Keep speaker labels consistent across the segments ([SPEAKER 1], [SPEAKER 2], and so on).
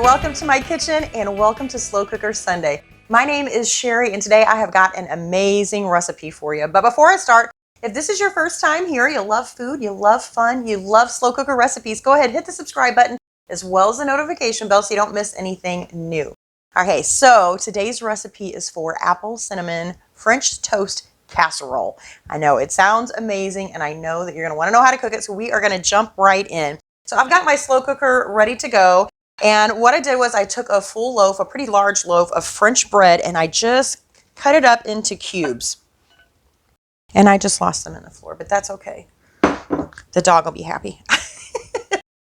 [SPEAKER 1] welcome to my kitchen and welcome to Slow Cooker Sunday. My name is Sherry and today I have got an amazing recipe for you. But before I start, if this is your first time here, you love food, you love fun, you love slow cooker recipes, go ahead, hit the subscribe button as well as the notification bell so you don't miss anything new. Okay, so today's recipe is for apple cinnamon French toast casserole. I know it sounds amazing and I know that you're going to want to know how to cook it, so we are going to jump right in. So I've got my slow cooker ready to go. And what I did was I took a full loaf, a pretty large loaf of French bread, and I just cut it up into cubes. And I just lost them in the floor, but that's okay. The dog will be happy.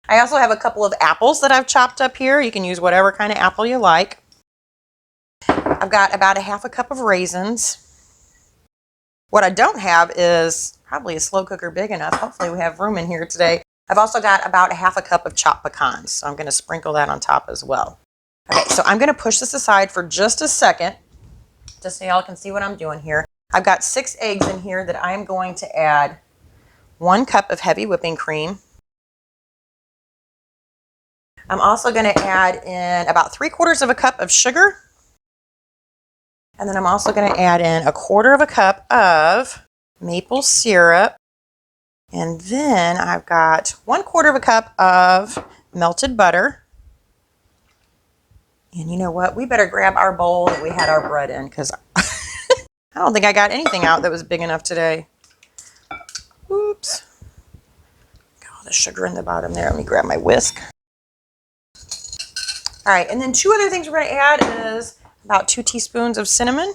[SPEAKER 1] I also have a couple of apples that I've chopped up here. You can use whatever kind of apple you like. I've got about a half a cup of raisins. What I don't have is probably a slow cooker big enough. Hopefully we have room in here today. I've also got about a half a cup of chopped pecans, so I'm going to sprinkle that on top as well. Okay, so I'm going to push this aside for just a second, just so y'all can see what I'm doing here. I've got 6 eggs in here that I'm going to add 1 cup of heavy whipping cream. I'm also going to add in about 3/4 of a cup of sugar. And then I'm also going to add in 1/4 cup of maple syrup. And then I've got 1/4 cup of melted butter. And you know what? We better grab our bowl that we had our bread in because I don't think I got anything out that was big enough today. Oops. Got all the sugar in the bottom there. Let me grab my whisk. All right, and then 2 other things we're going to add is about 2 teaspoons of cinnamon.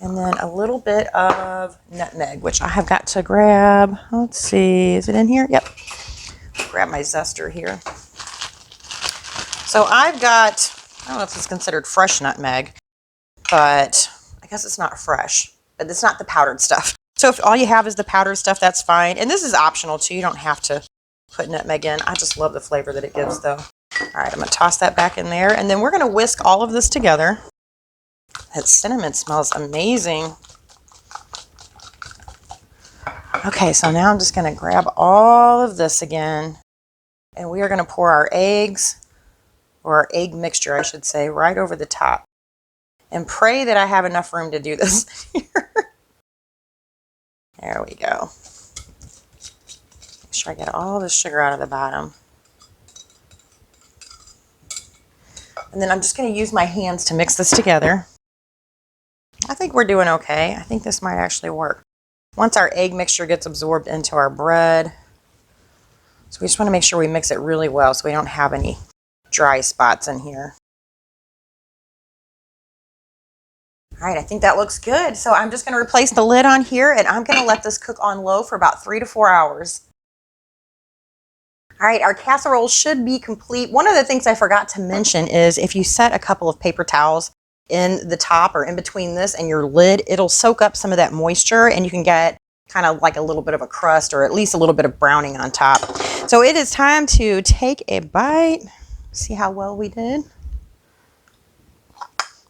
[SPEAKER 1] And then a little bit of nutmeg, which I have got to grab. Let's see, is it in here? Yep. Grab my zester here. So I've got, I don't know if it's considered fresh nutmeg, but I guess it's not fresh, but it's not the powdered stuff. So if all you have is the powdered stuff, that's fine. And this is optional too. You don't have to put nutmeg in. I just love the flavor that it gives though. All right, I'm going to toss that back in there. And then we're going to whisk all of this together. That cinnamon smells amazing. Okay, so now I'm just going to grab all of this again, and we are going to pour our eggs, or our egg mixture, I should say, right over the top. And pray that I have enough room to do this here. There we go. Make sure I get all the sugar out of the bottom. And then I'm just going to use my hands to mix this together. I think we're doing okay. I think this might actually work. Once our egg mixture gets absorbed into our bread, so we just want to make sure we mix it really well so we don't have any dry spots in here. All right, I think that looks good. So I'm just going to replace the lid on here and I'm going to let this cook on low for about 3 to 4 hours. All right, our casserole should be complete. One of the things I forgot to mention is if you set a couple of paper towels in the top or in between this and your lid, it'll soak up some of that moisture and you can get kind of like a little bit of a crust or at least a little bit of browning on top. So it is time to take a bite. See how well we did?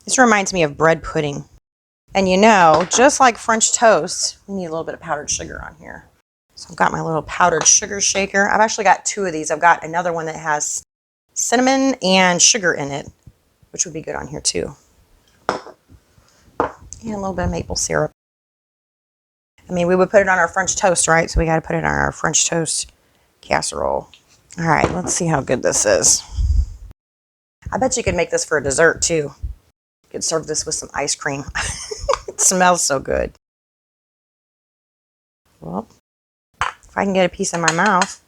[SPEAKER 1] This reminds me of bread pudding. And you know, just like French toast, we need a little bit of powdered sugar on here. So I've got my little powdered sugar shaker. I've actually got 2 of these. I've got another one that has cinnamon and sugar in it, which would be good on here too. And a little bit of maple syrup. I mean, we would put it on our French toast, right? So we got to put it on our French toast casserole. All right, let's see how good this is. I bet you could make this for a dessert too. You could serve this with some ice cream. It smells so good. Well, if I can get a piece in my mouth.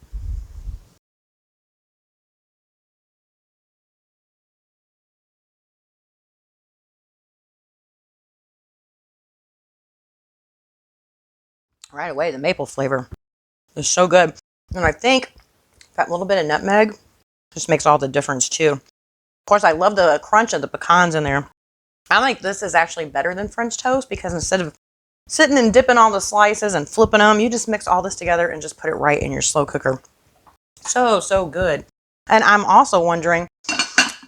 [SPEAKER 1] Right away, the maple flavor is so good. And I think that little bit of nutmeg just makes all the difference too. Of course, I love the crunch of the pecans in there. I think this is actually better than French toast because instead of sitting and dipping all the slices and flipping them, you just mix all this together and just put it right in your slow cooker. So, so good. And I'm also wondering,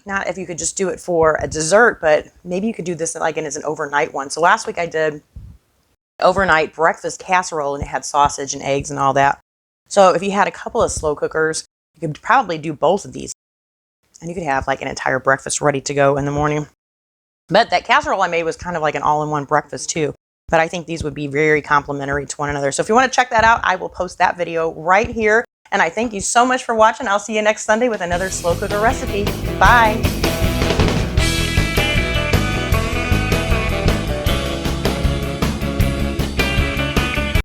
[SPEAKER 1] not if you could just do it for a dessert, but maybe you could do this like as an overnight one. So last week I did overnight breakfast casserole and it had sausage and eggs and all that. So if you had a couple of slow cookers, you could probably do both of these. And you could have like an entire breakfast ready to go in the morning. But that casserole I made was kind of like an all-in-one breakfast too. But I think these would be very complementary to one another. So if you want to check that out, I will post that video right here. And I thank you so much for watching. I'll see you next Sunday with another slow cooker recipe. Bye.